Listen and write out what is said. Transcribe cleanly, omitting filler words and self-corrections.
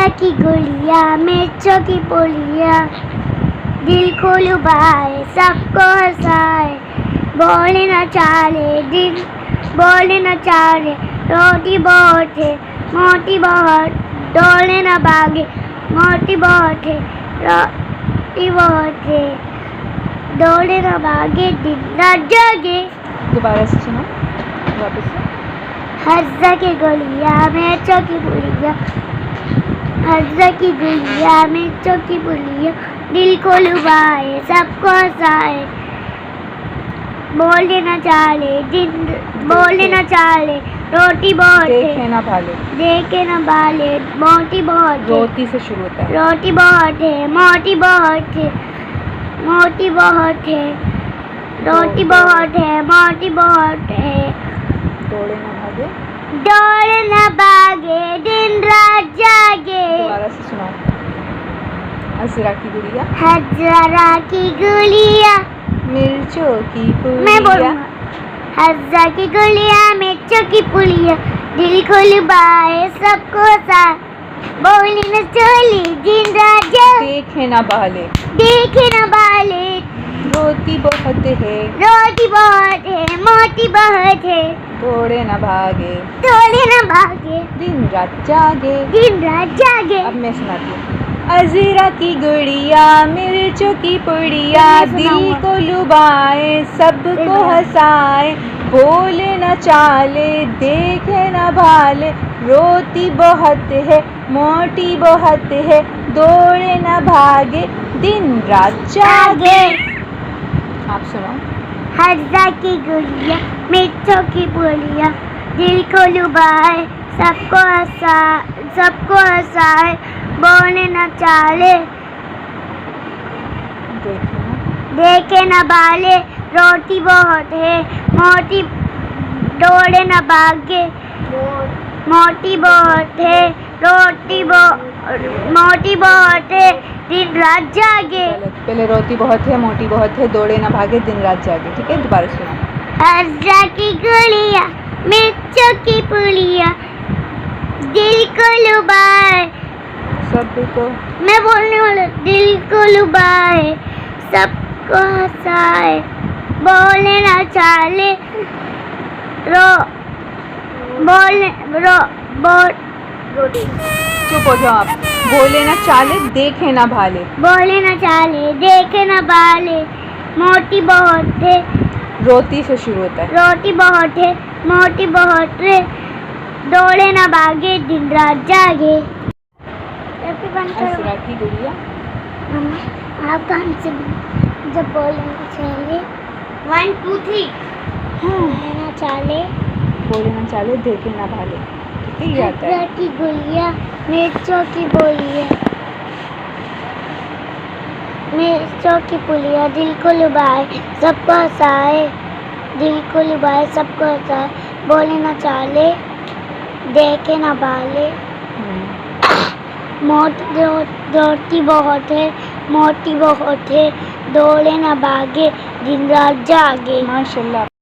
हर्जा की गुड़िया मिर्चों की पुलिया, दिल को लुभाए सबको हंसाए, बोले न चाले दिल बोले न चाले, रोटी बहुत है मोटी बहुत, डोले न भागे मोटी बहुत है रोटी बहुत है, डोले न भागे दिन रात जागे। दोबारा से सुनो, वापस से। हर्जा की गुड़िया मिर्चों की पुलिया, हर्जा की गुड़िया मिर्चों की पुलिया, दिल को लुभाए सबको हंसाए, बोले न चाले दिन बोले न चाले, रोटी बहुत देखे है ना भाले, देखे न बाले, मोटी बहुत है रोटी से शुरू होता है। रोटी बहुत है मोटी बहुत है, मोटी बहुत है रोटी बहुत है मोटी बहुत है, दौड़े ना भागे, दौड़ न भागे दिन रात जागे। दोबारा से सुनाओ। हजरा की गुड़िया हजरा की गुड़िया मिर्चों की मैं पुलिया, बोलूँगा, हर्जा की गुड़िया मिर्चों की पुलिया, दिल को लुभाए सबको हंसाए, बोली न चली दिन रात जागे, देखे ना भाले, देखे न बाले, रोटी बहुत है रोटी बहुत है मोटी बहुत है, दौड़े ना भागे, दौड़े न भागे दिन रात जागे। दिन रात जागे। अब मैं सुनाती हूँ। अजरा की गुड़िया मिर्चों की पुड़िया, मैं दिल सुनाऊंगा। को लुभाए सबको हंसाए, बोले न चाले देखे न भाले, रोटी बहुत है मोटी बहुत है, दौड़े न भागे दिन रात जागे। आप सुनो। हर्जा की गुड़िया मिर्चों की पुलिया, दिल को लुभाए सबको हंसाए, बोले न चाले देखे न बाले, रोटी बहुत है मोटी दौड़े न भागे, मोटी बहुत है मोटी बहुत है दिन रात जागे। पहले रोटी बहुत है मोटी बहुत है, दौड़े ना भागे दिन रात जागे। ठीक है, दोबारा सुनो। हर्जा की गुड़िया मिर्चों की पुलिया, दिल को लुभाए सबको मैं बोलने वाला, दिल को लुभाए सबको हंसाए, बोले ना चाले चुप हो जाओ आप। बोले ना चाले देखे ना भाले, बोले न चाले देखे न बाले, मोटी बहुत है रोटी से शुरू होता है। रोटी बहुत है मोटी बहुत है, दौड़े न भागे दिन रात जागे। असरा की गुड़िया आप कहाँ से जब बोले न चाले 1 2 3 बोले न चाले, बोले ना चाले देखे ना भाले। ठीक है, ये आता है। हर्जा की गुड़िया मिर्चों की बोलिया, मिर्चों की पुलिया, दिल को लुभाए सबको हंसाए, दिल को लुभाए सबको हंसाए, बोले न चाले देखे न भाले, रोटी बहुत है मोटी बहुत है, दौड़े न भागे दिन रात जागे। माशाल्लाह।